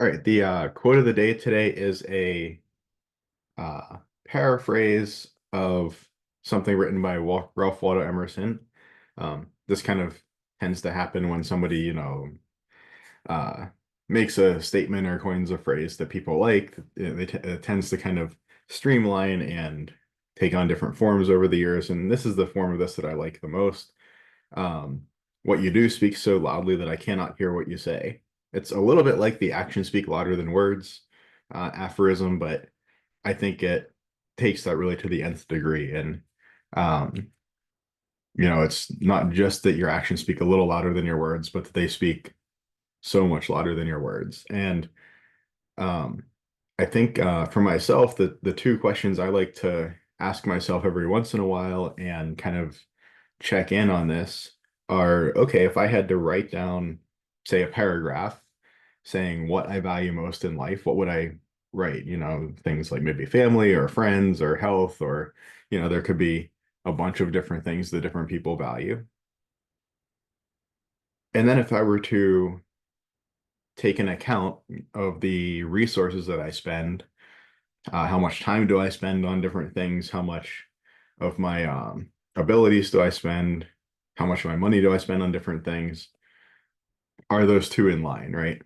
All right, the quote of the day today is a uh, paraphrase of something written by Ralph Waldo Emerson. This kind of tends to happen when somebody, uh, makes a statement or coins a phrase that people like. It tends to kind of streamline and take on different forms over the years, and this is the form of this that I like the most. Um, what you do speaks so loudly that I cannot hear what you say. It's a little bit like the actions speak louder than words aphorism, but I think it takes that really to the nth degree. And, um, it's not just that your actions speak a little louder than your words, but that they speak so much louder than your words. And um, I think for myself, the two questions I like to ask myself every once in a while and kind of check in on this are, okay, if I had to write down, say, a paragraph saying what I value most in life, what would I write? Things like maybe family or friends or health, or, there could be a bunch of different things that different people value. And then if I were to take an account of the resources that I spend, how much time do I spend on different things, how much of my abilities do I spend, how much of my money do I spend on different things, are those two in line, right?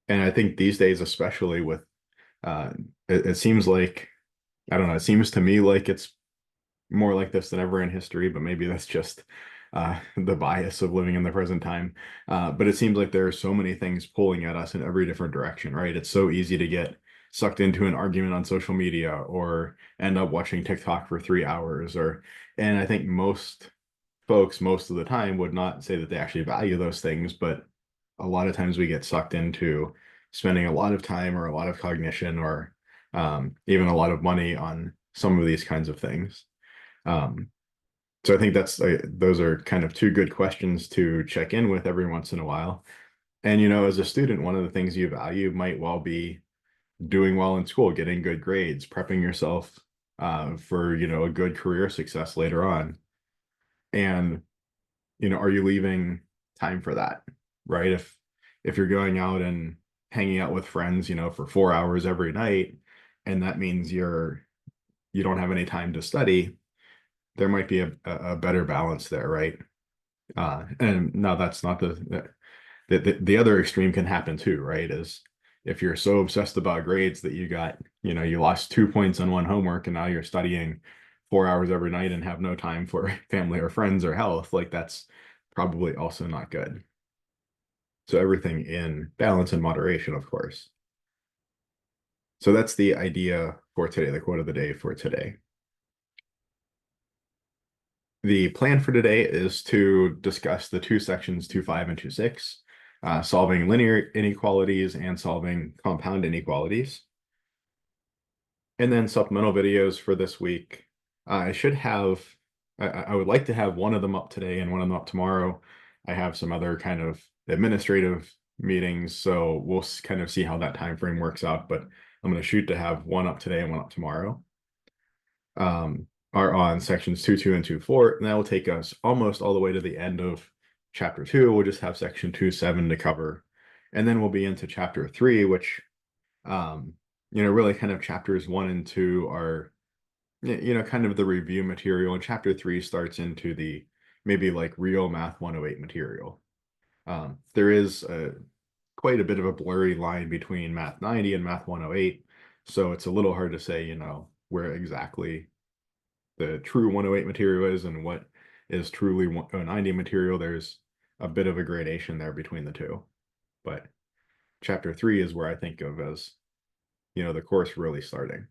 And I think these days, especially with uh, it seems like, I don't know, it seems to me like it's more like this than ever in history, but maybe that's just the bias of living in the present time. But it seems like there are so many things pulling at us in every different direction, right? It's so easy to get sucked into an argument on social media or end up watching TikTok for 3 hours, and I think most folks most of the time would not say that they actually value those things, but a lot of times we get sucked into spending a lot of time or a lot of cognition or even a lot of money on some of these kinds of things. Um, so I think those are kind of two good questions to check in with every once in a while. And as a student, one of the things you value might well be doing well in school, getting good grades, prepping yourself for a good career success later on. And are you leaving time for that? Right? If you're going out and hanging out with friends, for 4 hours every night, and that means you don't have any time to study, there might be a better balance there, right? And now that's not the other extreme can happen too, right? Is if you're so obsessed about grades that you lost 2 points on one homework and now you're studying 4 hours every night and have no time for family or friends or health, like that's probably also not good. So everything in balance and moderation, of course. So that's the idea for today, the quote of the day for today. The plan for today is to discuss the two sections 2.5 and 2.6, solving linear inequalities and solving compound inequalities. And then supplemental videos for this week. I should have, I would like to have one of them up today and one of them up tomorrow. I have some other kind of administrative meetings, so we'll kind of see how that time frame works out. But I'm going to shoot to have one up today and one up tomorrow. Are on sections 2.2 and 2.4, and that will take us almost all the way to the end of chapter 2. We'll just have section 2.7 to cover, and then we'll be into chapter 3, which really kind of chapters 1 and 2 are kind of the review material, and chapter 3 starts into the maybe like real Math 108 material. There is quite a bit of a blurry line between Math 90 and Math 108, so it's a little hard to say where exactly the true 108 material is and what is truly 90 material. There's a bit of a gradation there between the two, but chapter 3 is where I think of as the course really starting.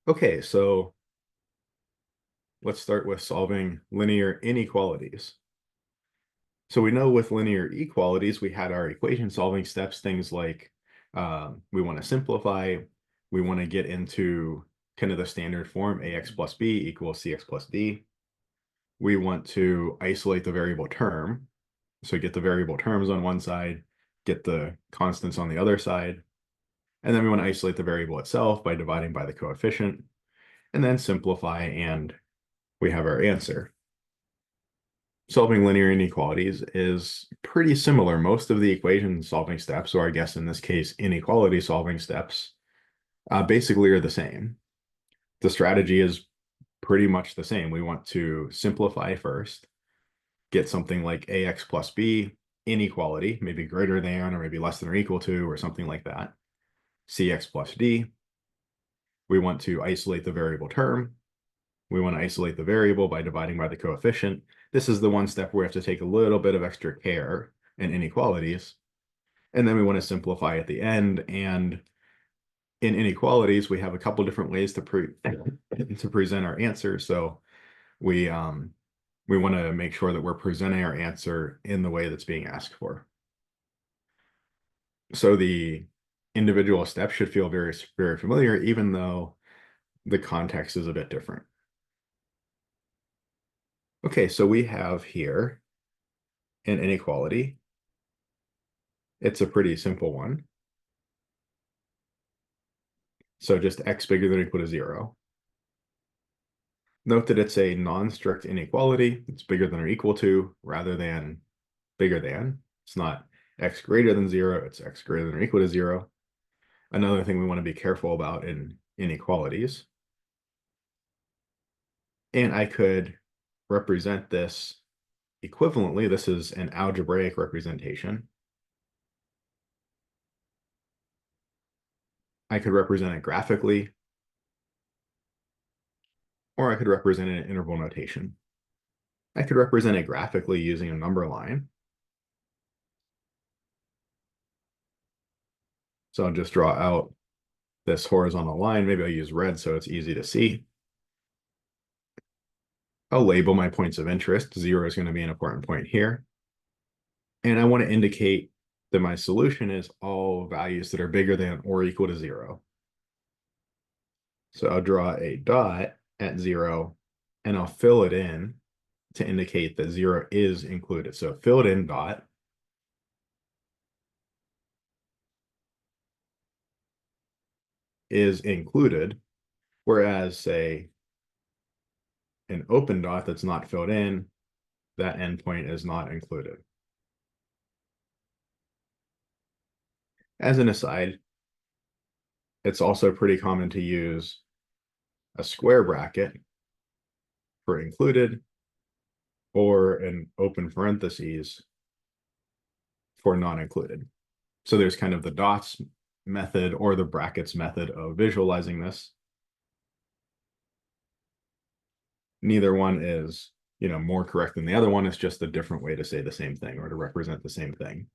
Okay, so let's start with solving linear inequalities. So we know with linear equalities, we had our equation solving steps, things like we want to simplify, we want to get into kind of the standard form, ax plus b equals cx plus d. We want to isolate the variable term. So get the variable terms on one side, get the constants on the other side. And then we want to isolate the variable itself by dividing by the coefficient, and then simplify, and we have our answer. solving linear inequalities is pretty similar. Most of the equation solving steps, or I guess in this case, inequality solving steps, basically are the same. The strategy is pretty much the same. We want to simplify first, get something like ax plus b inequality, maybe greater than or maybe less than or equal to or something like that. Cx plus d. We want to isolate the variable term. We want to isolate the variable by dividing by the coefficient. This is the one step where we have to take a little bit of extra care in inequalities. And then we want to simplify at the end. And in inequalities, we have a couple different ways to present our answer. So we want to make sure that we're presenting our answer in the way that's being asked for. So the individual steps should feel very, very familiar, even though the context is a bit different. Okay, so we have here an inequality. It's a pretty simple one. So just x bigger than or equal to 0. Note that it's a non-strict inequality. It's bigger than or equal to rather than bigger than. It's not x greater than 0, it's x greater than or equal to 0. Another thing we want to be careful about in inequalities. And I could represent this equivalently. This is an algebraic representation. I could represent it graphically, or I could represent it in interval notation. I could represent it graphically using a number line. So I'll just draw out this horizontal line. Maybe I'll use red so it's easy to see. I'll label my points of interest. 0 is going to be an important point here. And I want to indicate that my solution is all values that are bigger than or equal to 0. So I'll draw a dot at 0, and I'll fill it in to indicate that 0 is included. So filled in dot is included, whereas, say, an open dot that's not filled in, that endpoint is not included. As an aside, it's also pretty common to use a square bracket for included or an open parentheses for not included. So there's kind of the dots method or the brackets method of visualizing this. Neither one is, more correct than the other one. It's just a different way to say the same thing or to represent the same thing.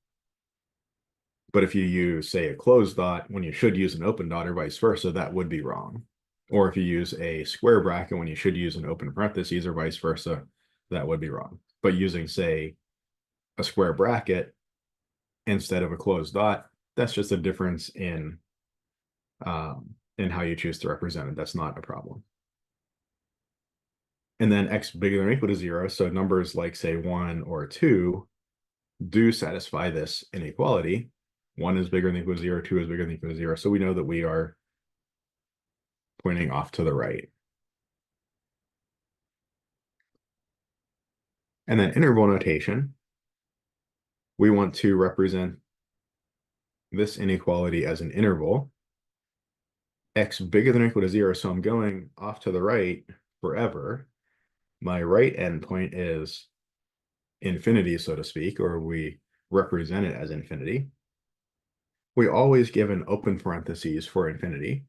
But if you use, say, a closed dot when you should use an open dot or vice versa, that would be wrong. Or if you use a square bracket when you should use an open parentheses or vice versa, that would be wrong. But using, say, a square bracket instead of a closed dot, that's just a difference in how you choose to represent it. That's not a problem. And then x bigger than or equal to 0, so numbers like, say, 1 or 2 do satisfy this inequality. 1 is bigger than or equal to 0, 2 is bigger than or equal to 0. So we know that we are pointing off to the right. And then interval notation, we want to represent this inequality as an interval. X bigger than or equal to 0, so I'm going off to the right forever. My right endpoint is infinity, so to speak, or we represent it as infinity. We always give an open parentheses for infinity,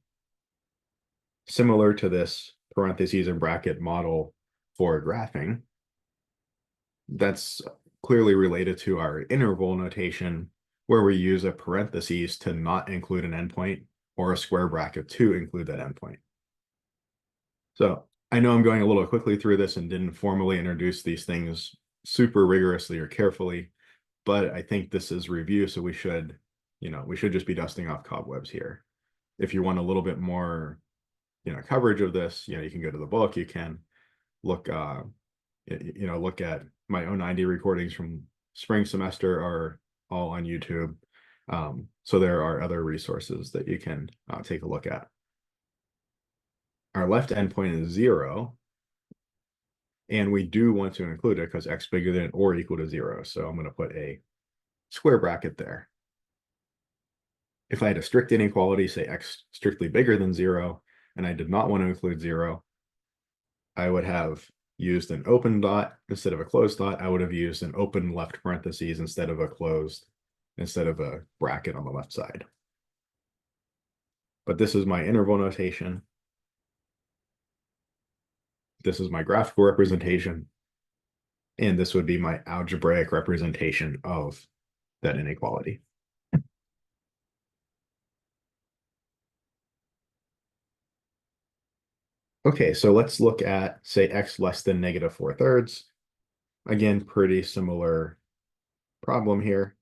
similar to this parentheses and bracket model for graphing. That's clearly related to our interval notation, where we use a parentheses to not include an endpoint or a square bracket to include that endpoint. So I know I'm going a little quickly through this and didn't formally introduce these things super rigorously or carefully, but I think this is review, so we should just be dusting off cobwebs here. If you want a little bit more, coverage of this, you can go to the book. You can look, look at my 090 recordings from spring semester are all on YouTube. So there are other resources that you can take a look at. Our left endpoint is 0. And we do want to include it because x bigger than or equal to 0. So I'm going to put a square bracket there. If I had a strict inequality, say x strictly bigger than 0, and I did not want to include 0, I would have used an open dot instead of a closed dot. I would have used an open left parentheses instead of a bracket on the left side. But this is my interval notation. This is my graphical representation. And this would be my algebraic representation of that inequality. Okay, so let's look at, say, x less than negative 4/3. Again, pretty similar problem here.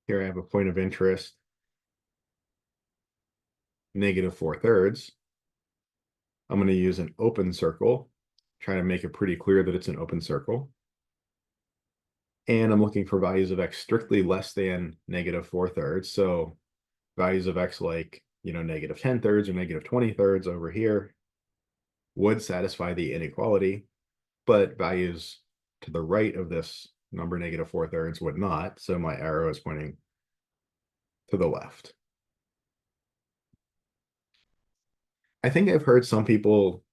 Here I have a point of interest, negative 4/3. I'm going to use an open circle, try to make it pretty clear that it's an open circle. And I'm looking for values of x strictly less than negative 4/3. So values of x like, negative 10/3 or negative 20/3 over here would satisfy the inequality, but values to the right of this number negative 4/3 would not. So my arrow is pointing to the left. I think I've heard some people,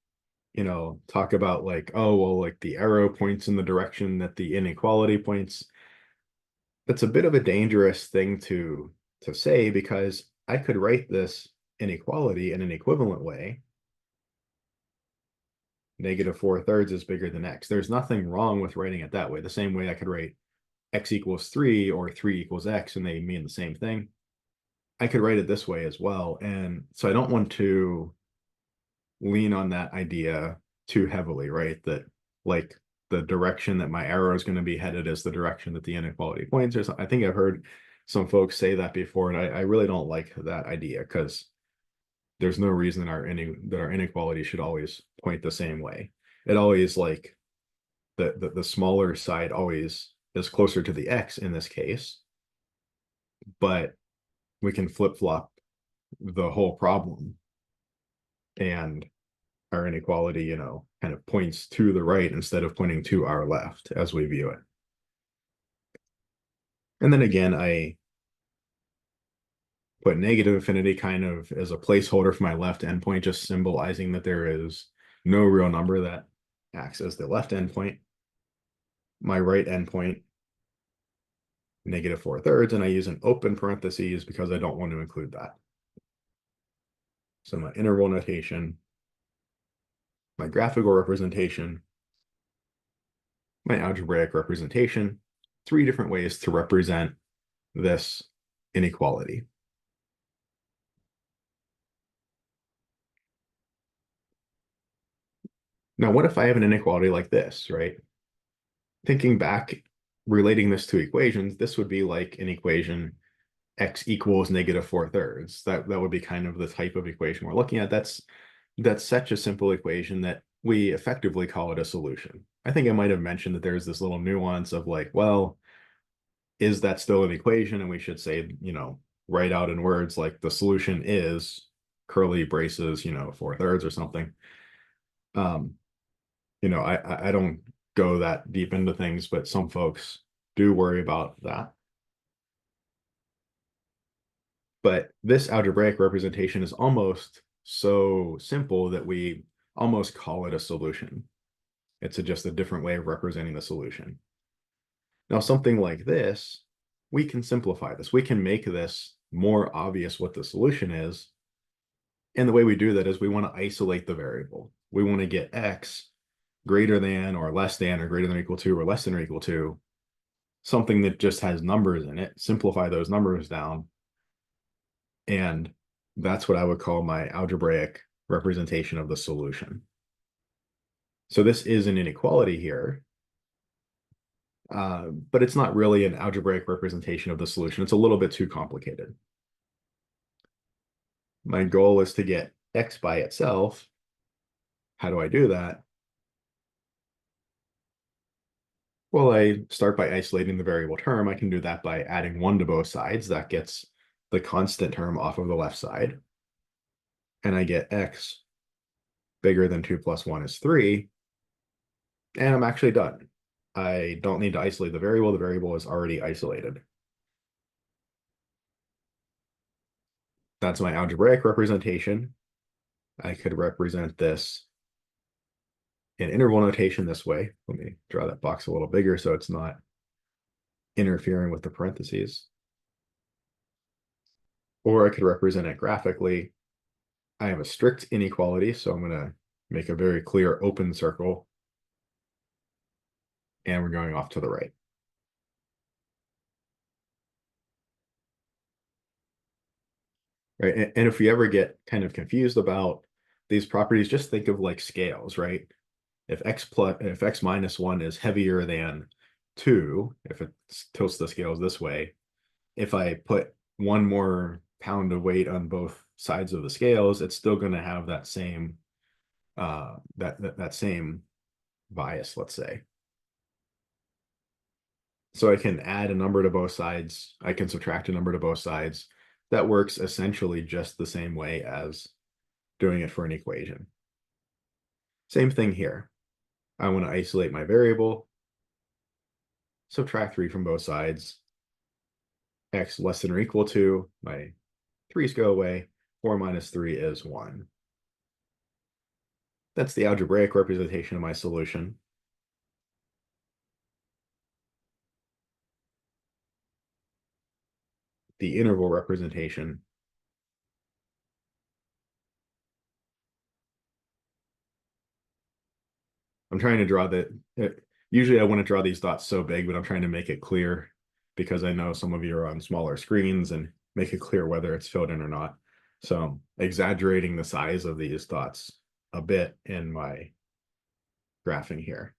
talk about like, oh, well, like the arrow points in the direction that the inequality points. That's a bit of a dangerous thing to say, because I could write this inequality in an equivalent way. Negative 4/3 is bigger than x. There's nothing wrong with writing it that way. The same way I could write x equals 3 or 3 equals x, and they mean the same thing. I could write it this way as well. And so I don't want to lean on that idea too heavily, right? That like the direction that my arrow is going to be headed is the direction that the inequality points or something. I think I've heard some folks say that before, and I really don't like that idea, because there's no reason that our inequality should always point the same way. It always, like, the smaller side always is closer to the x in this case, but we can flip-flop the whole problem, and our inequality, kind of points to the right instead of pointing to our left as we view it. And then again, I put negative infinity kind of as a placeholder for my left endpoint, just symbolizing that there is no real number that acts as the left endpoint. My right endpoint, negative 4/3, and I use an open parentheses because I don't want to include that. So my interval notation, my graphical representation, my algebraic representation, 3 different ways to represent this inequality. Now, what if I have an inequality like this, right? Thinking back, relating this to equations, this would be like an equation x equals negative 4/3. That would be kind of the type of equation we're looking at. That's such a simple equation that we effectively call it a solution. I think I might have mentioned that there's this little nuance of like, well, is that still an equation? And we should say, write out in words like the solution is curly braces, 4/3 or something. I don't go that deep into things, but some folks do worry about that. But this algebraic representation is almost so simple that we almost call it a solution. It's just a different way of representing the solution. Now, something like this, we can simplify this. We can make this more obvious what the solution is. And the way we do that is we want to isolate the variable. We want to get x greater than or less than or greater than or equal to or less than or equal to something that just has numbers in it, simplify those numbers down. And that's what I would call my algebraic representation of the solution. So this is an inequality here, but it's not really an algebraic representation of the solution. It's a little bit too complicated. My goal is to get x by itself. How do I do that? Well, I start by isolating the variable term. I can do that by adding 1 to both sides. That gets the constant term off of the left side. and I get x bigger than 2 plus 1 is 3, and I'm actually done. I don't need to isolate the variable. The variable is already isolated. That's my algebraic representation. I could represent this in interval notation this way. Let me draw that box a little bigger so it's not interfering with the parentheses. Or I could represent it graphically. I have a strict inequality, so I'm going to make a very clear open circle, and we're going off to the right. Right, and if you ever get kind of confused about these properties, just think of like scales, right? If x minus 1 is heavier than 2, if it tilts the scales this way, if I put 1 more pound of weight on both sides of the scales, it's still going to have that same that same bias, let's say. So I can add a number to both sides. I can subtract a number to both sides. That works essentially just the same way as doing it for an equation. Same thing here. I want to isolate my variable, subtract 3 from both sides. X less than or equal to, my 3's go away. 4 minus 3 is 1. That's the algebraic representation of my solution. The interval representation. I'm trying to draw usually I want to draw these dots so big, but I'm trying to make it clear because I know some of you are on smaller screens and make it clear whether it's filled in or not. So I'm exaggerating the size of these dots a bit in my graphing here.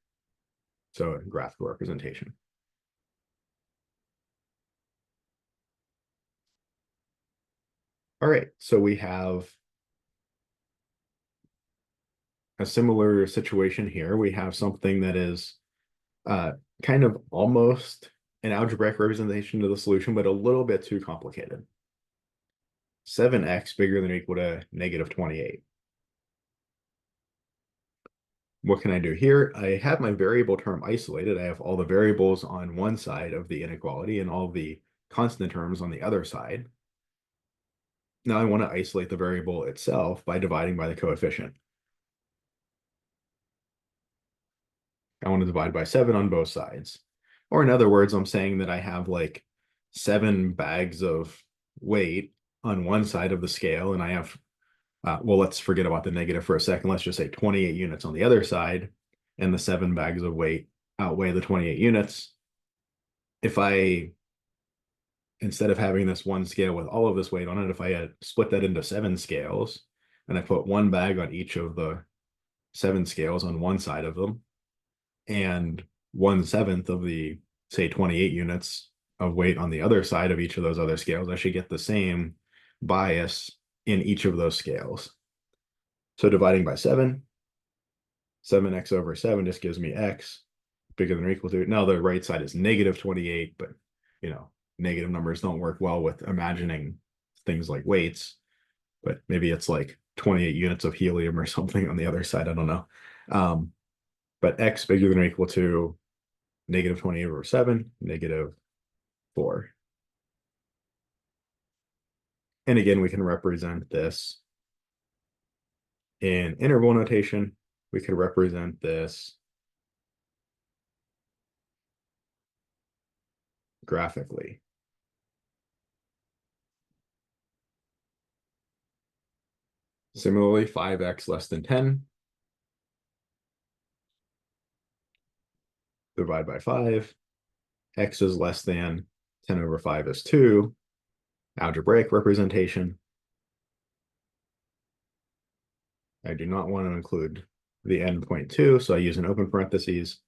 So graphical representation. All right, so we have a similar situation here. We have something that is kind of almost an algebraic representation of the solution, but a little bit too complicated. 7x bigger than or equal to negative 28. What can I do here? I have my variable term isolated. I have all the variables on one side of the inequality and all the constant terms on the other side. Now I want to isolate the variable itself by dividing by the coefficient. I want to divide by 7 on both sides. Or in other words, I'm saying that I have like 7 bags of weight on one side of the scale, and I have, well, let's forget about the negative for a second. Let's just say 28 units on the other side, and the 7 bags of weight outweigh the 28 units. If I, instead of having this one scale with all of this weight on it, if I had split that into 7 scales, and I put 1 bag on each of the 7 scales on one side of them, and 1/7 of the, say, 28 units of weight on the other side of each of those other scales, I should get the same bias in each of those scales. So dividing by 7, 7x over 7 just gives me x bigger than or equal to. Now the right side is negative 28, but negative numbers don't work well with imagining things like weights, but maybe it's like 28 units of helium or something on the other side. I don't know. But x bigger than or equal to negative 28 over 7, negative 4. And again, we can represent this in interval notation. We could represent this graphically. Similarly, 5x less than 10. Divide by 5. X is less than 10 over 5 is 2. Algebraic representation. I do not want to include the endpoint 2, so I use an open parentheses.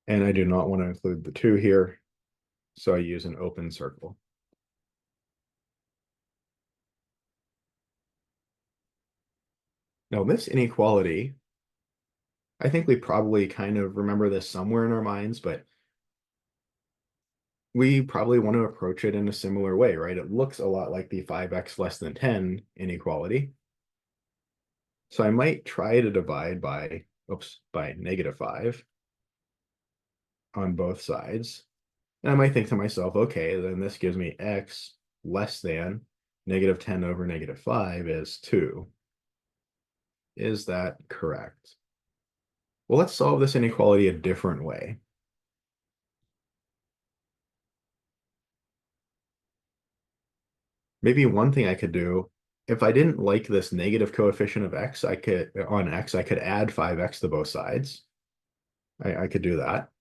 And I do not want to include the 2 here, so I use an open circle. Now, this inequality, I think we probably kind of remember this somewhere in our minds, but we probably want to approach it in a similar way, right? It looks a lot like the 5x less than 10 inequality. So I might try to divide by, oops, by -5 on both sides. And I might think to myself, okay, then this gives me x less than -10 over -5 is 2. Is that correct? Well, let's solve this inequality a different way. Maybe one thing I could do, if I didn't like this negative coefficient of x, I could add 5x to both sides. I could do that.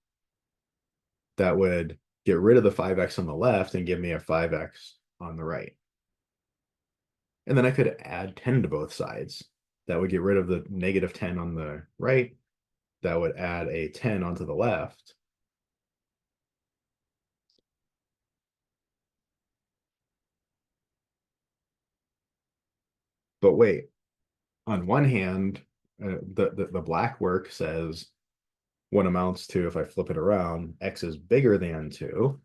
That would get rid of the 5x on the left and give me a 5x on the right. And then I could add 10 to both sides. That would get rid of the -10 on the right. That would add a 10 onto the left. But wait, on one hand, the black work says what amounts to, if I flip it around, x is bigger than 2.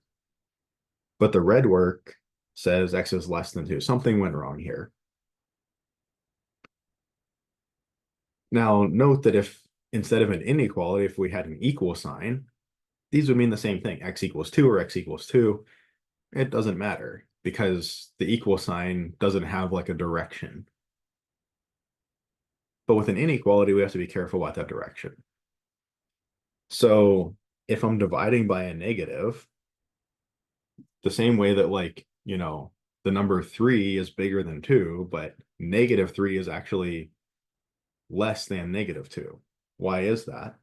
But the red work says x is less than 2. Something went wrong here. Now, note that if instead of an inequality, if we had an equal sign, these would mean the same thing, x equals 2 or x equals 2. It doesn't matter because the equal sign doesn't have like a direction. But with an inequality, we have to be careful about that direction. So if I'm dividing by a negative, the same way that the number 3 is bigger than 2, but -3 is actually less than -2. Why is that?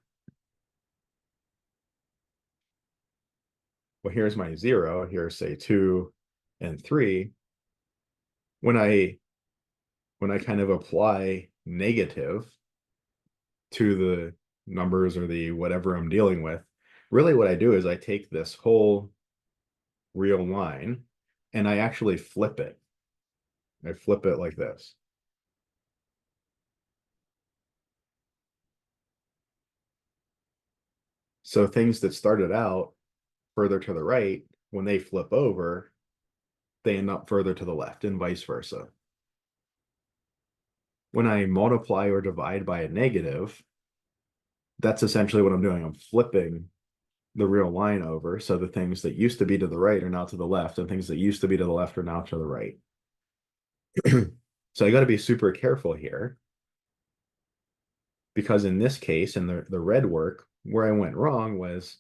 Well, here's my 0. Here's, say, 2 and 3. When I kind of apply negative to the numbers or the whatever I'm dealing with, really what I do is I take this whole real line and I actually flip it. I flip it like this. So things that started out further to the right, when they flip over, they end up further to the left and vice versa. When I multiply or divide by a negative, that's essentially what I'm doing. I'm flipping the real line over. So the things that used to be to the right are now to the left, and things that used to be to the left are now to the right. So I got to be super careful here because in this case, in the red work, where I went wrong was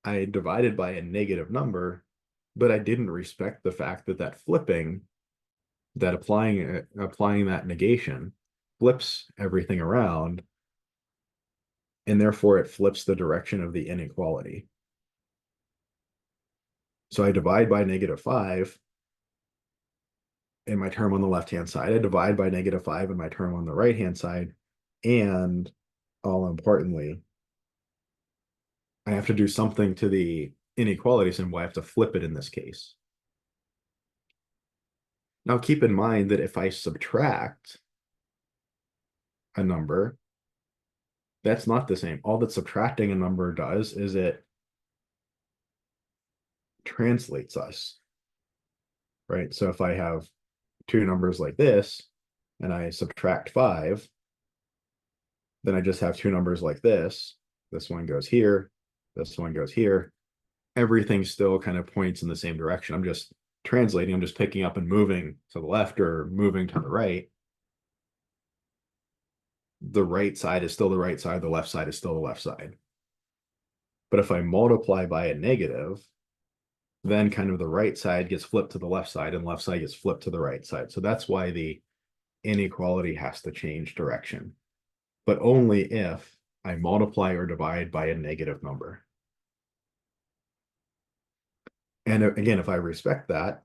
I divided by a negative number, but I didn't respect the fact that that flipping, that applying that negation flips everything around, and therefore it flips the direction of the inequality. So I divide by -5 in my term on the left-hand side. I divide by -5 in my term on the right-hand side. And all importantly, I have to do something to the inequality symbol. I have to flip it in this case. Now keep in mind that if I subtract a number, that's not the same. All that subtracting a number does is it translates us, right? So if I have two numbers like this and I subtract 5, then I just have two numbers like this. This one goes here, this one goes here. Everything still kind of points in the same direction. I'm just translating, I'm just picking up and moving to the left or moving to the right. The right side is still the right side, the left side is still the left side. But if I multiply by a negative, then kind of the right side gets flipped to the left side and left side gets flipped to the right side. So that's why the inequality has to change direction, but only if I multiply or divide by a negative number. And again, if I respect that,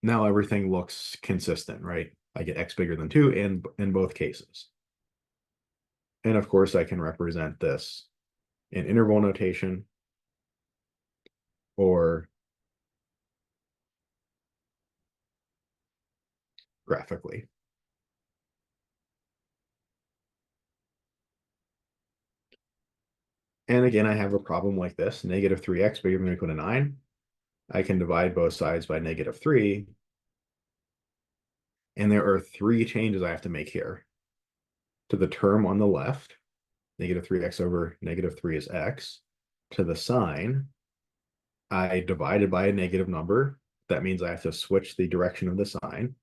now everything looks consistent, right? I get x bigger than 2 in both cases. And of course, I can represent this in interval notation or graphically. And again, I have a problem like this, negative 3x bigger than or equal to 9. I can divide both sides by negative 3. And there are 3 changes I have to make here. To the term on the left, negative 3x over negative 3 is x. To the sign, I divided by a negative number. That means I have to switch the direction of the sign.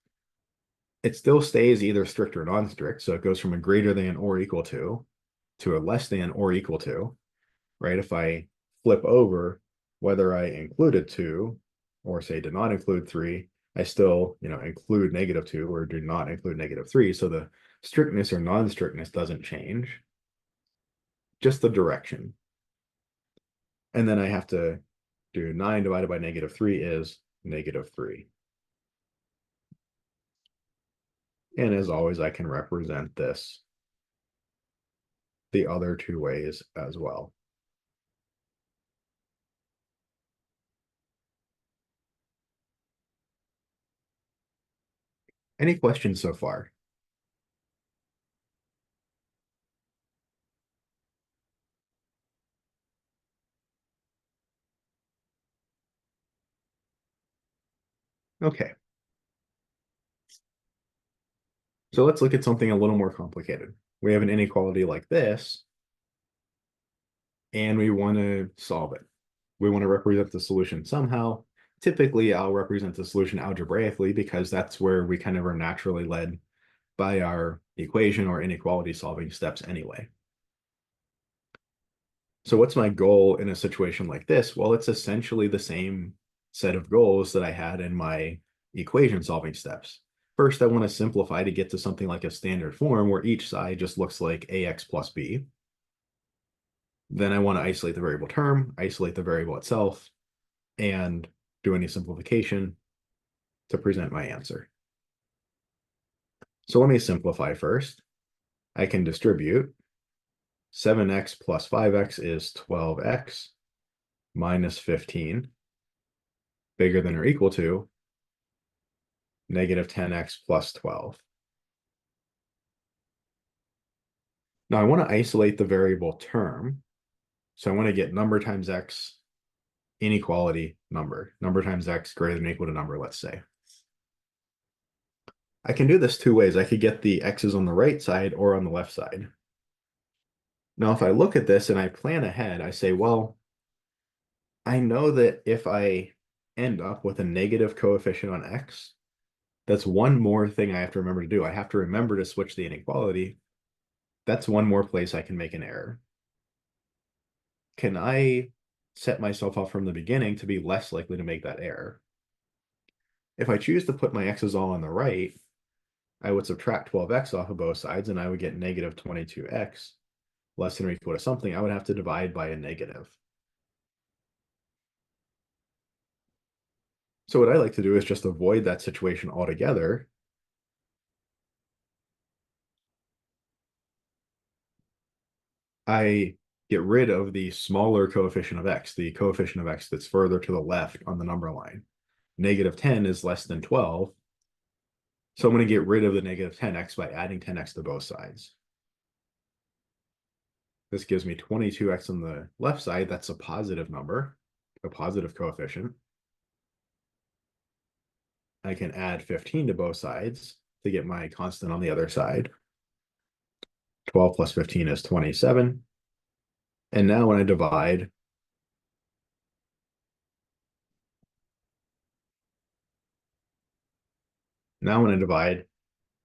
It still stays either strict or non-strict, so it goes from a greater than or equal to a less than or equal to, right? If I flip over, whether I included 2 or say did not include 3, I still, include negative 2 or do not include negative 3. So the strictness or non-strictness doesn't change, just the direction. And then I have to do 9 divided by negative 3 is negative 3. And as always, I can represent this the other 2 ways as well. Any questions so far? Okay. So let's look at something a little more complicated. We have an inequality like this, and we want to solve it. We want to represent the solution somehow. Typically, I'll represent the solution algebraically because that's where we kind of are naturally led by our equation or inequality solving steps anyway. So what's my goal in a situation like this? Well, it's essentially the same set of goals that I had in my equation solving steps. First, I want to simplify to get to something like a standard form where each side just looks like ax plus b. Then I want to isolate the variable term, isolate the variable itself, and do any simplification to present my answer. So let me simplify first. I can distribute 7x plus 5x is 12x minus 15 bigger than or equal to negative 10x plus 12. Now I want to isolate the variable term. So I want to get number times x inequality number. Number times x greater than or equal to number, let's say. I can do this 2 ways. I could get the x's on the right side or on the left side. Now, if I look at this and I plan ahead, I say, well, I know that if I end up with a negative coefficient on x, that's one more thing I have to remember to do. I have to remember to switch the inequality. That's one more place I can make an error. Can I set myself up from the beginning to be less likely to make that error? If I choose to put my x's all on the right, I would subtract 12x off of both sides and I would get negative 22x less than or equal to something. I would have to divide by a negative. So what I like to do is just avoid that situation altogether. I get rid of the smaller coefficient of x, the coefficient of x that's further to the left on the number line. Negative 10 is less than 12. So I'm going to get rid of the negative 10x by adding 10x to both sides. This gives me 22x on the left side. That's a positive number, a positive coefficient. I can add 15 to both sides to get my constant on the other side. 12 plus 15 is 27. And now when I divide,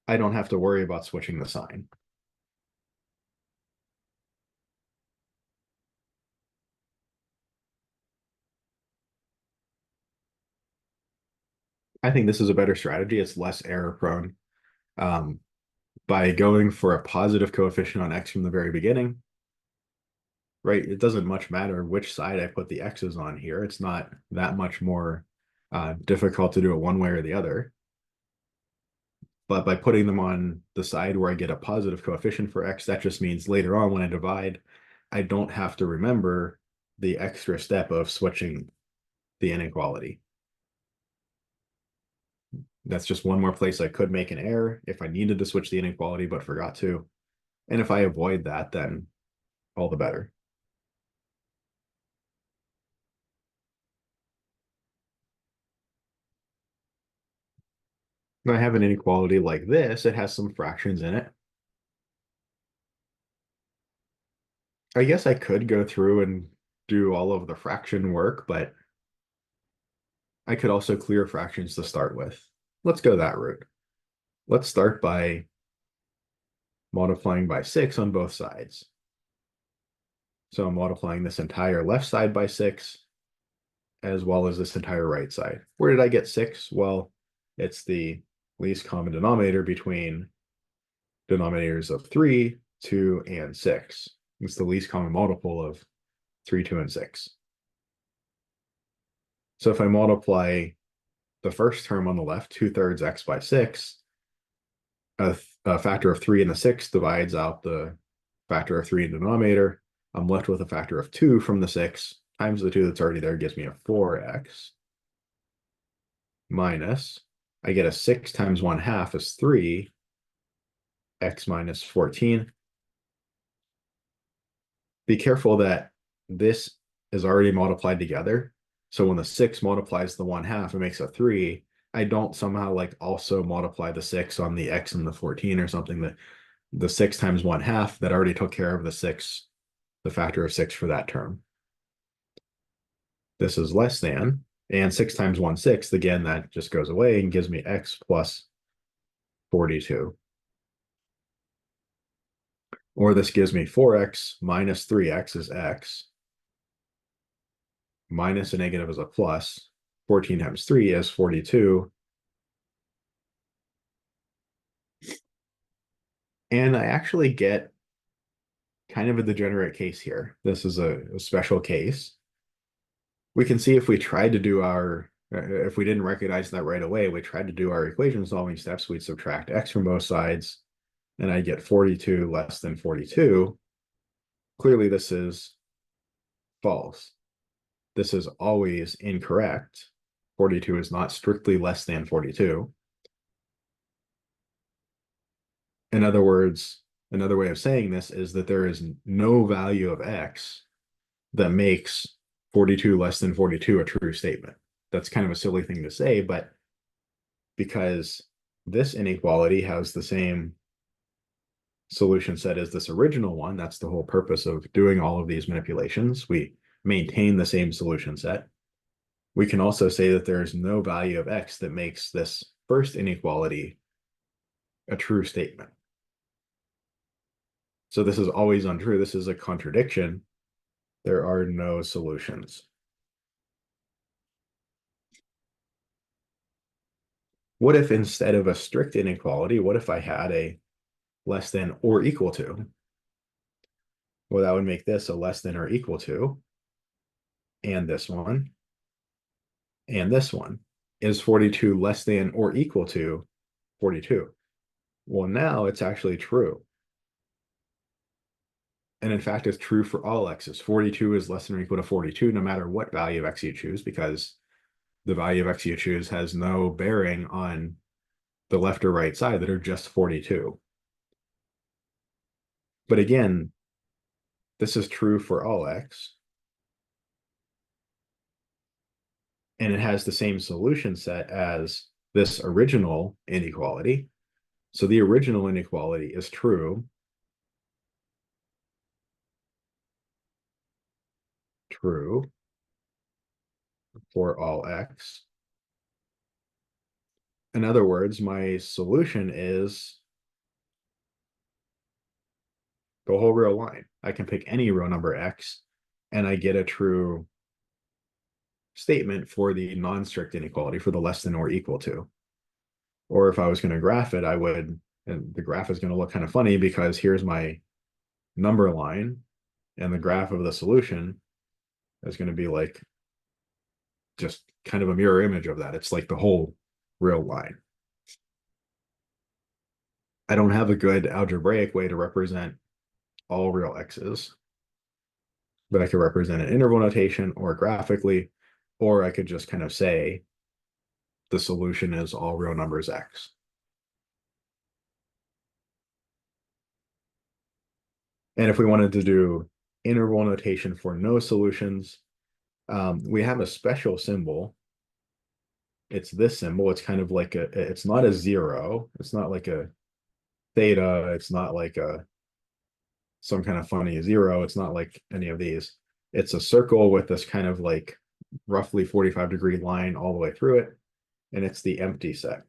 I don't have to worry about switching the sign. I think this is a better strategy. It's less error prone. By going for a positive coefficient on x from the very beginning, right? It doesn't much matter which side I put the x's on here. It's not that much more difficult to do it one way or the other. But by putting them on the side where I get a positive coefficient for x, that just means later on when I divide, I don't have to remember the extra step of switching the inequality. That's just one more place I could make an error if I needed to switch the inequality but forgot to. And if I avoid that, then all the better. I have an inequality like this. It has some fractions in it. I guess I could go through and do all of the fraction work, but I could also clear fractions to start with. Let's go that route. Let's start by multiplying by 6 on both sides. So I'm multiplying this entire left side by 6, as well as this entire right side. Where did I get 6? Well, it's the least common denominator between denominators of 3, 2, and 6. It's the least common multiple of 3, 2, and 6. So if I multiply the first term on the left, 2/3 x by 6, a factor of 3 in the 6 divides out the factor of 3 in the denominator. I'm left with a factor of 2 from the 6 times the 2 that's already there gives me a 4x minus, I get a 6 times 1/2 is 3, x minus 14. Be careful that this is already multiplied together. So when the 6 multiplies the 1/2, it makes a 3. I don't somehow like also multiply the 6 on the x and the 14 or something. That the 6 times 1/2 that already took care of the 6, the factor of 6 for that term. This is less than, and 6 times 1/6, again, that just goes away and gives me x plus 42. Or this gives me 4x minus 3x is x, minus a negative is a plus. 14 times 3 is 42. And I actually get kind of a degenerate case here. This is a special case. We can see if we tried to do if we didn't recognize that right away, we tried to do our equation solving steps, we'd subtract x from both sides, and I get 42 less than 42. Clearly, this is false. This is always incorrect. 42 is not strictly less than 42. In other words, another way of saying this is that there is no value of x that makes 42 less than 42 a true statement. That's kind of a silly thing to say, but because this inequality has the same solution set as this original one, that's the whole purpose of doing all of these manipulations. We maintain the same solution set. We can also say that there is no value of x that makes this first inequality a true statement. So this is always untrue. This is a contradiction. There are no solutions. What if instead of a strict inequality, what if I had a less than or equal to? Well, that would make this a less than or equal to, and this one, and this one. Is 42 less than or equal to 42? Well, now it's actually true. And in fact, it's true for all x's. 42 is less than or equal to 42, no matter what value of x you choose, because the value of x you choose has no bearing on the left or right side that are just 42. But again, this is true for all x. And it has the same solution set as this original inequality. So the original inequality is true for all x. In other words, my solution is the whole real line. I can pick any real number x, and I get a true statement for the non-strict inequality, for the less than or equal to. Or if I was going to graph it, I would, and the graph is going to look kind of funny because here's my number line, and the graph of the solution is going to be like just kind of a mirror image of that. It's like the whole real line. I don't have a good algebraic way to represent all real x's, but I could represent it in interval notation or graphically, or I could just kind of say the solution is all real numbers x. And if we wanted to do interval notation for no solutions, we have a special symbol it's this symbol. It's kind of like it's not a zero. It's not like a theta. It's not like a some kind of funny zero. It's not like any of these. It's a circle with this kind of like roughly 45-degree line all the way through it. And it's the empty set.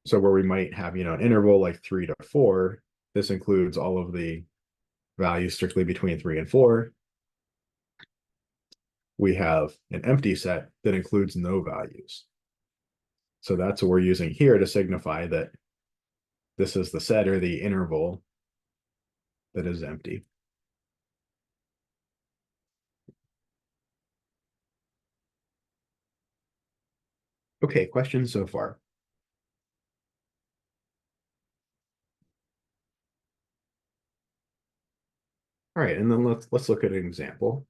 So where we might have, an interval like 3 to 4, this includes all of the values strictly between 3 and 4. We have an empty set that includes no values. So that's what we're using here to signify that this is the set or the interval that is empty. Okay, questions so far? All right, and then let's look at an example.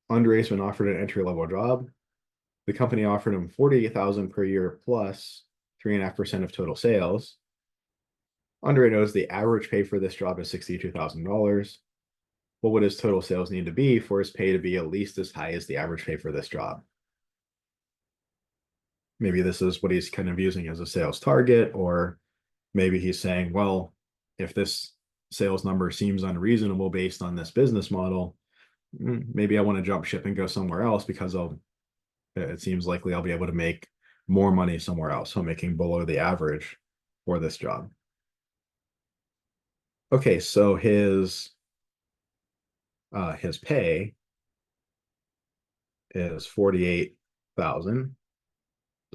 Andre's been offered an entry-level job. The company offered him 48,000 per year plus 3.5% of total sales. Andre knows the average pay for this job is $62,000. What would his total sales need to be for his pay to be at least as high as the average pay for this job? Maybe this is what he's kind of using as a sales target, or maybe he's saying, well, if this sales number seems unreasonable based on this business model, maybe I want to jump ship and go somewhere else because it seems likely I'll be able to make more money somewhere else. So I'm making below the average for this job. Okay, so his pay is 48,000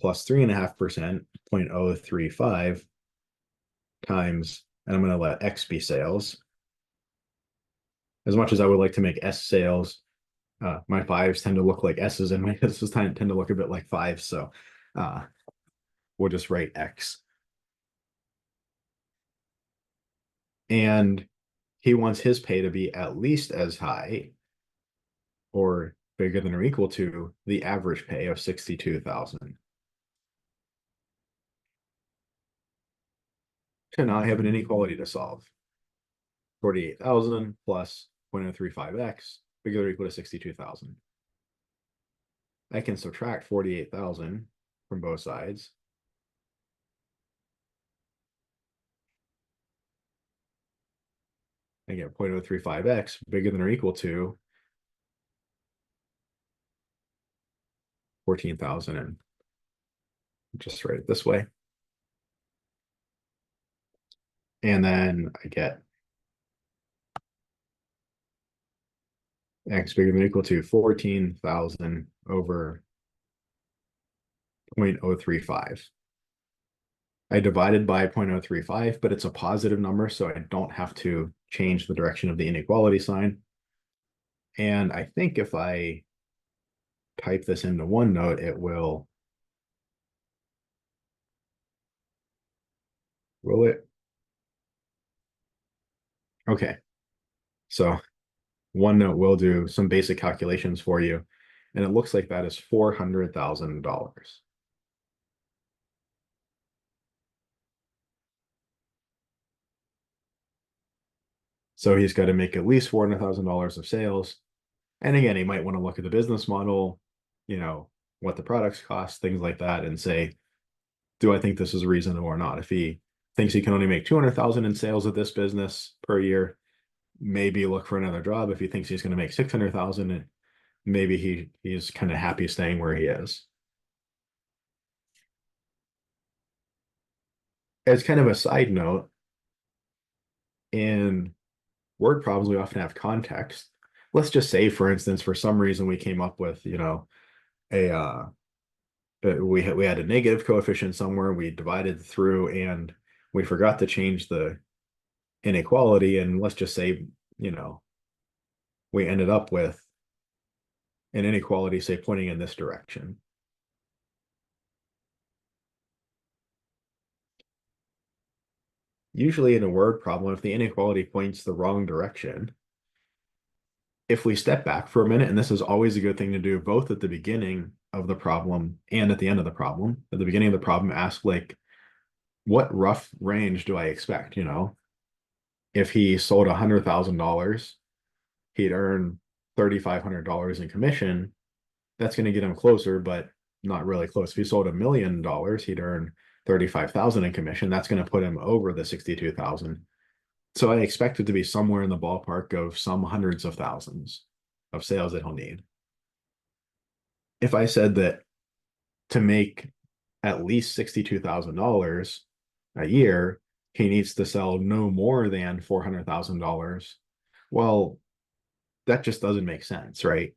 plus 3.5%, 0.035 times, and I'm going to let X be sales. As much as I would like to make S sales, my fives tend to look like S's and my S's tend to look a bit like fives. So we'll just write X. And he wants his pay to be at least as high or bigger than or equal to the average pay of 62,000. So now I have an inequality to solve. 48,000 plus 0.035x bigger than or equal to 62,000. I can subtract 48,000 from both sides. I get 0.035x bigger than or equal to 14,000, and just write it this way. And then I get x bigger than or equal to 14,000 over 0.035. I divided by 0.035, but it's a positive number, so I don't have to change the direction of the inequality sign. And I think if I type this into OneNote, it will it? Okay. So OneNote will do some basic calculations for you. And it looks like that is $400,000. So he's got to make at least $400,000 of sales. And again, he might want to look at the business model, what the products cost, things like that, and say, do I think this is reasonable or not? If he thinks he can only make 200,000 in sales of this business per year, maybe look for another job. If he thinks he's going to make 600,000, maybe he's kind of happy staying where he is. As kind of a side note, in word problems, we often have context. Let's just say, for instance, for some reason we came up with, a we had a negative coefficient somewhere, we divided through, and we forgot to change the inequality. And let's just say, we ended up with an inequality, say, pointing in this direction. Usually in a word problem, if the inequality points the wrong direction, if we step back for a minute, and this is always a good thing to do, both at the beginning of the problem and at the end of the problem. At the beginning of the problem, ask like, what rough range do I expect? If he sold $100,000, he'd earn $3,500 in commission, that's going to get him closer, but not really close. If he sold $1 million, he'd earn 35,000 in commission. That's going to put him over the 62,000. So I expect it to be somewhere in the ballpark of some hundreds of thousands of sales that he'll need. If I said that to make at least $62,000 a year, he needs to sell no more than $400,000. Well, that just doesn't make sense, right?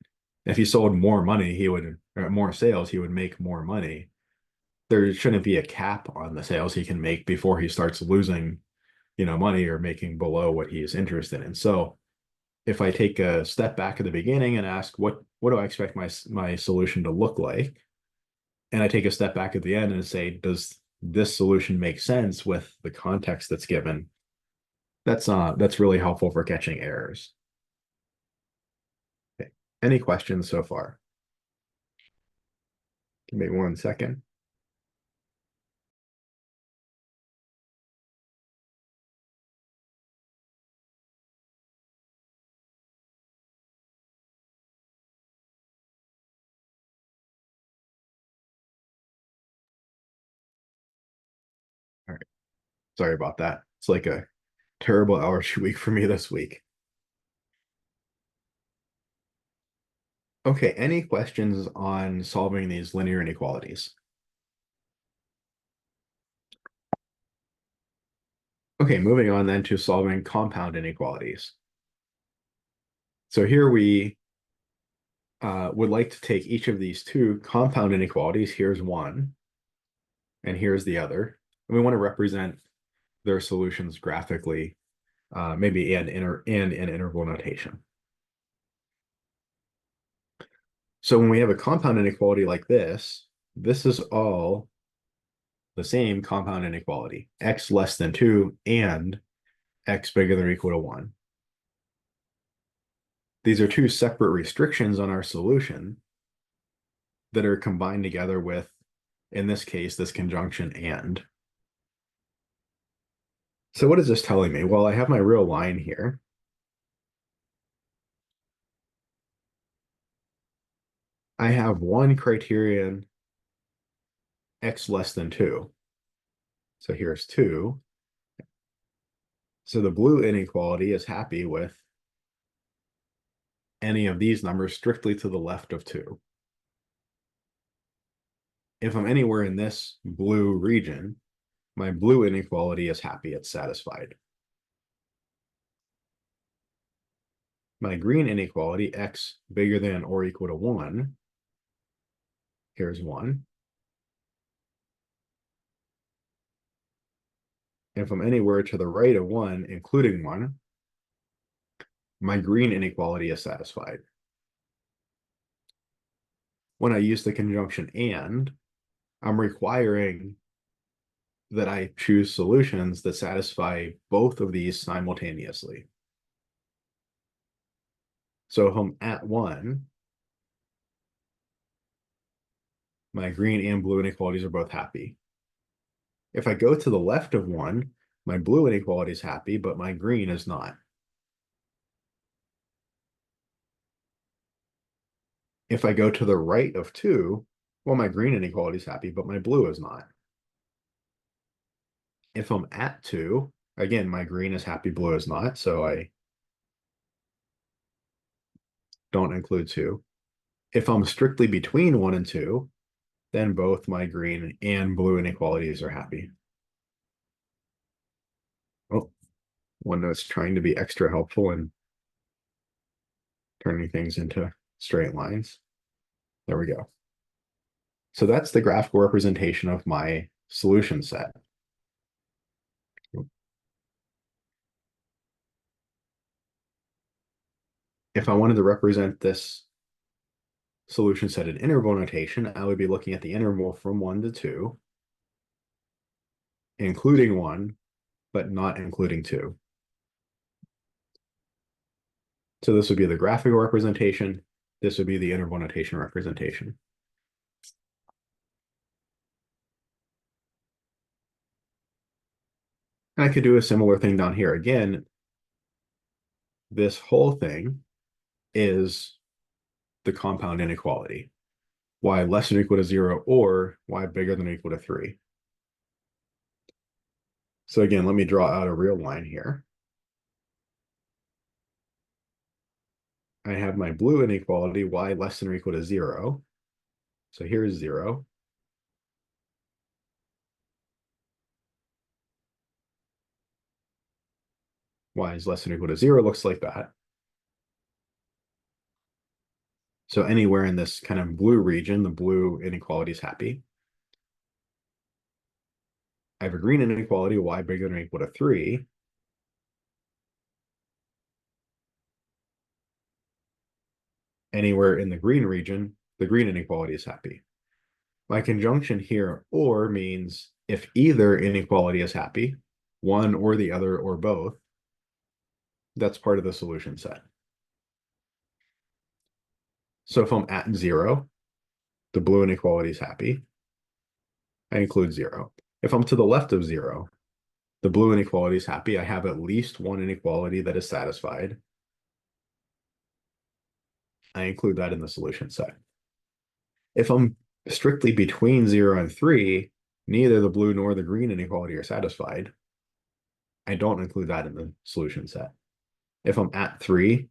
If he sold more money, he would, or more sales, he would make more money. There shouldn't be a cap on the sales he can make before he starts losing, money or making below what he is interested in. So if I take a step back at the beginning and ask what do I expect my solution to look like, and I take a step back at the end and say, does this solution make sense with the context that's given? That's really helpful for catching errors. Okay. Any questions so far? Give me 1 second. All right. Sorry about that. It's like a terrible hour week for me this week. Okay, any questions on solving these linear inequalities? Okay, moving on then to solving compound inequalities. So here we would like to take each of these two compound inequalities. Here's one, and here's the other. And we want to represent their solutions graphically, maybe and in interval notation. So when we have a compound inequality like this is all the same compound inequality, x less than 2 and x bigger than or equal to 1. These are two separate restrictions on our solution that are combined together with, in this case, this conjunction and. So what is this telling me? Well, I have my real line here. I have one criterion, x less than 2. So here's 2. So the blue inequality is happy with any of these numbers strictly to the left of 2. If I'm anywhere in this blue region, my blue inequality is happy, it's satisfied. My green inequality, x bigger than or equal to 1, here's 1. If I'm anywhere to the right of 1, including 1, my green inequality is satisfied. When I use the conjunction and, I'm requiring that I choose solutions that satisfy both of these simultaneously. So if I'm at 1, my green and blue inequalities are both happy. If I go to the left of 1, my blue inequality is happy, but my green is not. If I go to the right of 2, well, my green inequality is happy, but my blue is not. If I'm at 2, again, my green is happy, blue is not, so I don't include 2. If I'm strictly between 1 and 2, then both my green and blue inequalities are happy. Oh, OneNote's trying to be extra helpful and turning things into straight lines. There we go. So that's the graphical representation of my solution set. If I wanted to represent this solution set in interval notation, I would be looking at the interval from 1 to 2, including 1, but not including 2. So this would be the graphical representation. This would be the interval notation representation. And I could do a similar thing down here. Again, this whole thing is the compound inequality. Y less than or equal to 0 or y bigger than or equal to 3. So again, let me draw out a real line here. I have my blue inequality, y less than or equal to 0. So here's 0. Y is less than or equal to 0 looks like that. So anywhere in this kind of blue region, the blue inequality is happy. I have a green inequality, y bigger than or equal to 3. Anywhere in the green region, the green inequality is happy. My conjunction here, or, means if either inequality is happy, one or the other or both, that's part of the solution set. So if I'm at 0, the blue inequality is happy. I include 0. If I'm to the left of 0, the blue inequality is happy. I have at least one inequality that is satisfied. I include that in the solution set. If I'm strictly between 0 and 3, neither the blue nor the green inequality are satisfied. I don't include that in the solution set. If I'm at 3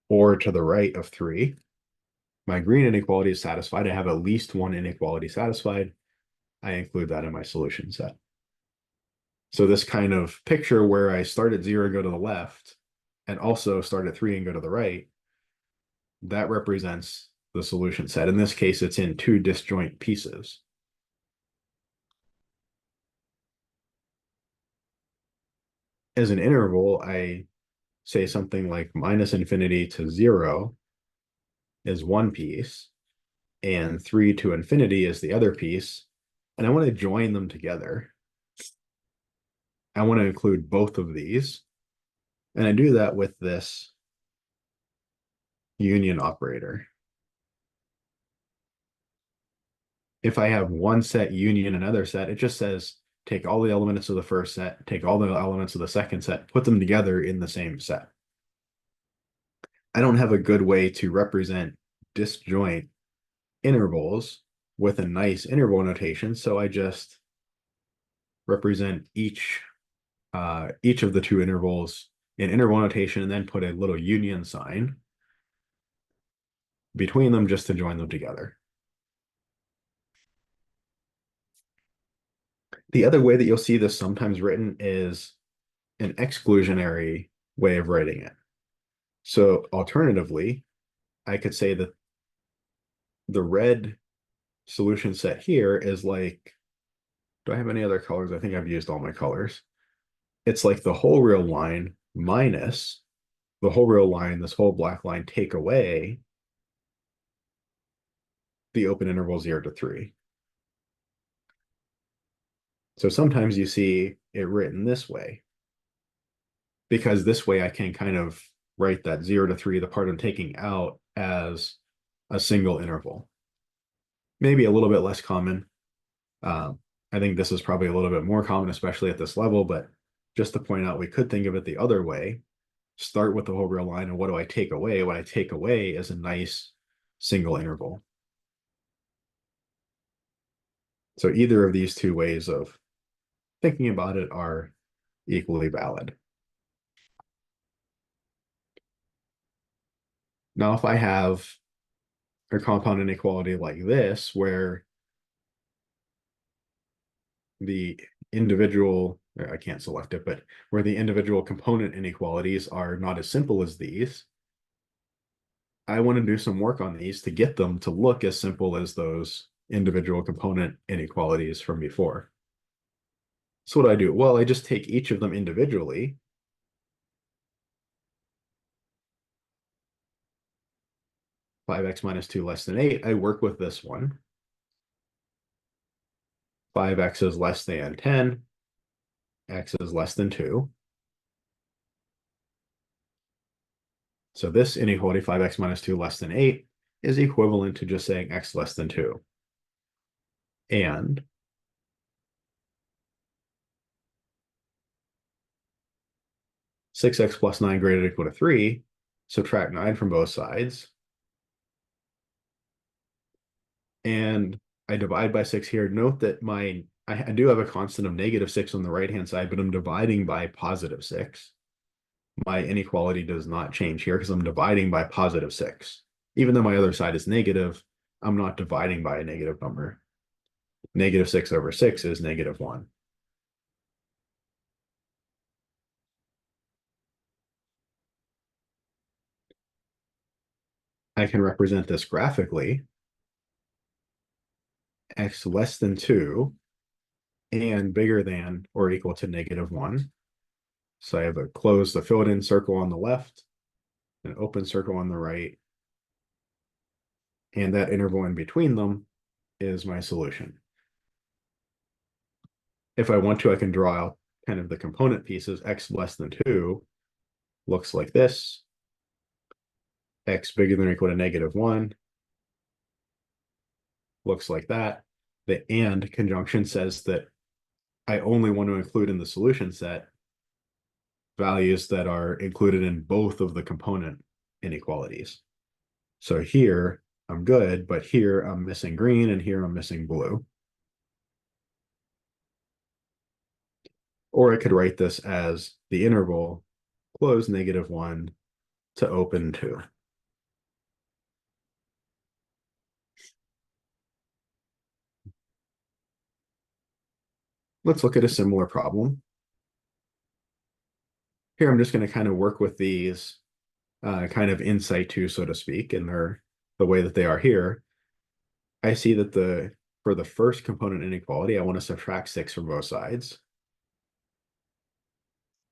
or to the right of 3, my green inequality is satisfied. I have at least one inequality satisfied. I include that in my solution set. So this kind of picture where I start at 0 and go to the left, and also start at 3 and go to the right, that represents the solution set. In this case, it's in two disjoint pieces. As an interval, I say something like minus infinity to 0 is one piece, and 3 to infinity is the other piece, and I want to join them together. I want to include both of these, and I do that with this union operator. If I have one set union another set, it just says take all the elements of the first set, take all the elements of the second set, put them together in the same set. I don't have a good way to represent disjoint intervals with a nice interval notation, so I just represent each of the two intervals in interval notation and then put a little union sign between them just to join them together. The other way that you'll see this sometimes written is an exclusionary way of writing it. So alternatively, I could say that the red solution set here is like, do I have any other colors? I think I've used all my colors. It's like the whole real line minus the whole real line, this whole black line, take away the open interval 0 to 3. So sometimes you see it written this way, because this way I can kind of write that 0 to 3, the part I'm taking out, as a single interval. Maybe a little bit less common. I think this is probably a little bit more common, especially at this level, but just to point out, we could think of it the other way. Start with the whole real line, and what do I take away? What I take away is a nice single interval. So either of these two ways of thinking about it are equally valid. Now, if I have a compound inequality like this, where the individual, I can't select it, but where the individual component inequalities are not as simple as these, I want to do some work on these to get them to look as simple as those individual component inequalities from before. So what do I do? Well, I just take each of them individually. Five x minus 2 less than 8, I work with this one. 5x is less than 10, x is less than 2. So this inequality, 5x minus 2 less than 8, is equivalent to just saying x less than 2. And 6x plus 9 greater than or equal to 3, subtract 9 from both sides. And I divide by 6 here. Note that I do have a constant of -6 on the right-hand side, but I'm dividing by +6. My inequality does not change here because I'm dividing by +6. Even though my other side is negative, I'm not dividing by a negative number. -6 over 6 is -1. I can represent this graphically. X less than 2 and bigger than or equal to -1. So I have a filled-in circle on the left, an open circle on the right, and that interval in between them is my solution. If I want to, I can draw out kind of the component pieces. X less than 2 looks like this. X bigger than or equal to -1 looks like that. The and conjunction says that I only want to include in the solution set values that are included in both of the component inequalities. So here I'm good, but here I'm missing green and here I'm missing blue. Or I could write this as the interval close -1 to open 2. Let's look at a similar problem. Here I'm just going to kind of work with these kind of in situ, so to speak, and they're the way that they are here. I see that for the first component inequality, I want to subtract 6 from both sides.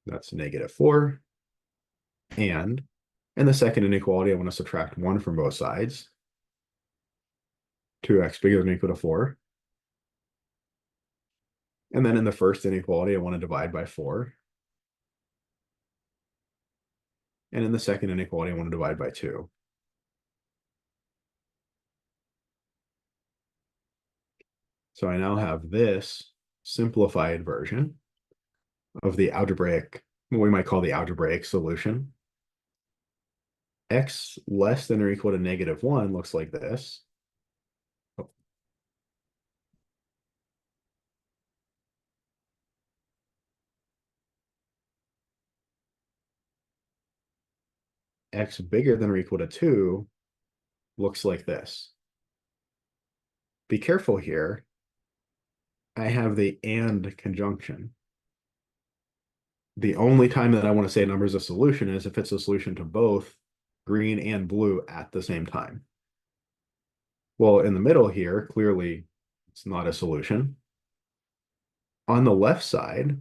That's -4. And in the second inequality, I want to subtract 1 from both sides. 2x bigger than or equal to 4. And then in the first inequality, I want to divide by 4. And in the second inequality, I want to divide by 2. So I now have this simplified version of the algebraic, what we might call the algebraic solution. X less than or equal to -1 looks like this. X bigger than or equal to 2 looks like this. Be careful here. I have the and conjunction. The only time that I want to say a number is a solution is if it's a solution to both green and blue at the same time. Well, in the middle here, clearly it's not a solution. On the left side,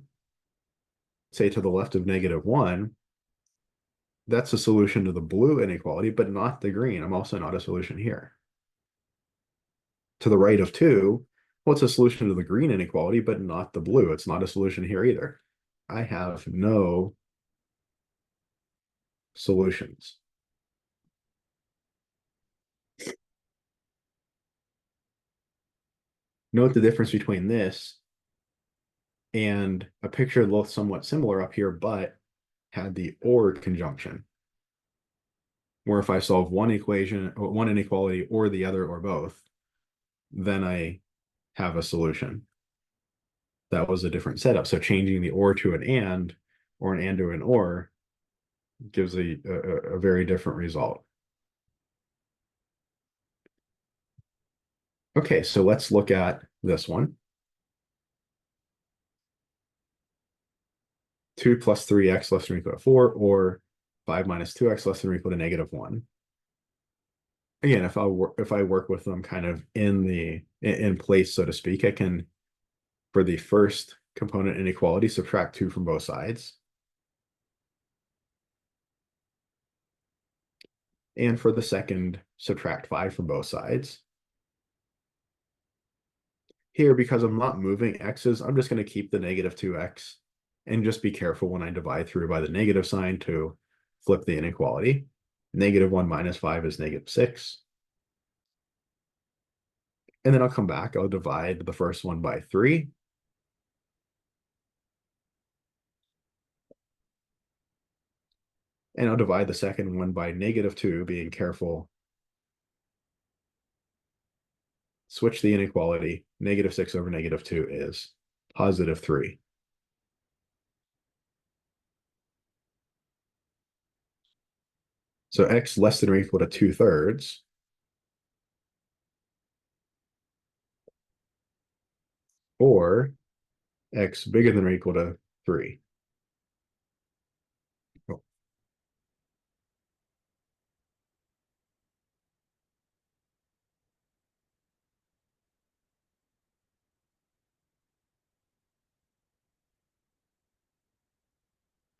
say to the left of -1, that's a solution to the blue inequality, but not the green. I'm also not a solution here. To the right of 2, well, it's a solution to the green inequality, but not the blue. It's not a solution here either. I have no solutions. Note the difference between this and a picture that looks somewhat similar up here, but had the or conjunction. Where if I solve one equation, one inequality, or the other, or both, then I have a solution. That was a different setup. So changing the or to an and, or an and to an or, gives a very different result. Okay, so let's look at this one. 2 plus 3x less than or equal to 4, or 5 minus 2x less than or equal to -1. Again, if I work with them kind of in place, so to speak, I can, for the first component inequality, subtract 2 from both sides. And for the second, subtract 5 from both sides. Here, because I'm not moving x's, I'm just going to keep the -2x and just be careful when I divide through by the negative sign to flip the inequality. -1 minus 5 is -6. And then I'll come back, I'll divide the first one by 3. And I'll divide the second one by -2, being careful. Switch the inequality. -6 over -2 is +3. So x less than or equal to 2/3, or x bigger than or equal to 3. Oh.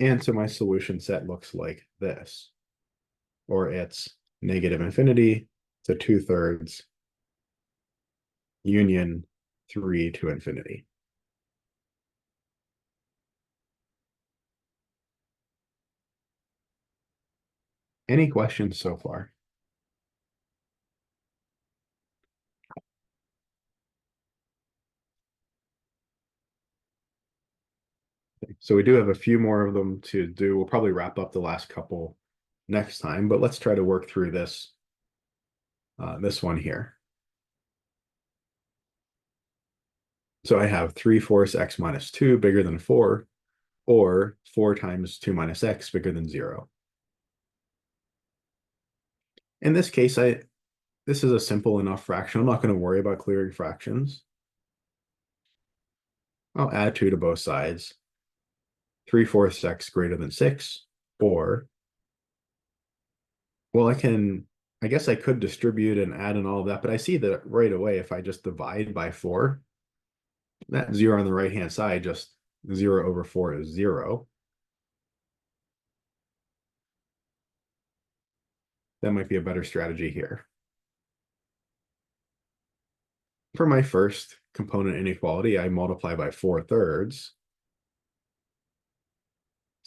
And so my solution set looks like this, or it's -infinity to 2/3 union 3 to infinity. Any questions so far? So we do have a few more of them to do. We'll probably wrap up the last couple next time, but let's try to work through this one here. So I have 3/4 x minus 2 bigger than 4, or 4 times 2 minus x bigger than 0. In this case, this is a simple enough fraction. I'm not going to worry about clearing fractions. I'll add 2 to both sides. 3/4 x greater than 6, or, well, I guess I could distribute and add and all of that, but I see that right away, if I just divide by 4, that 0 on the right-hand side, just 0 over 4 is 0. That might be a better strategy here. For my first component inequality, I multiply by 4/3.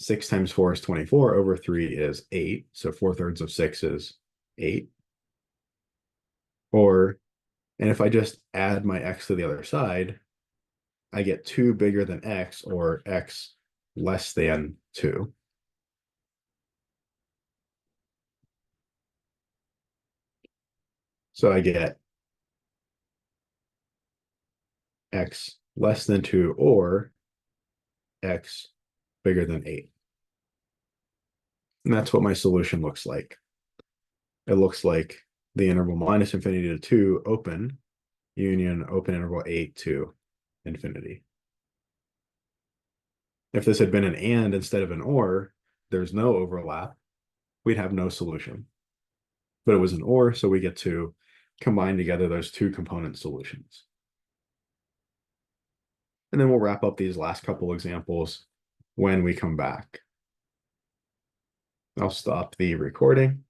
6 times 4 is 24, over 3 is 8. So 4/3 of 6 is 8. And if I just add my x to the other side, I get 2 bigger than x, or x less than 2. So I get x less than 2, or x bigger than 8. And that's what my solution looks like. It looks like the interval minus infinity to 2 open, union open interval 8 to infinity. If this had been an and instead of an or, there's no overlap, we'd have no solution. But it was an or, so we get to combine together those two component solutions. And then we'll wrap up these last couple examples when we come back. I'll stop the recording.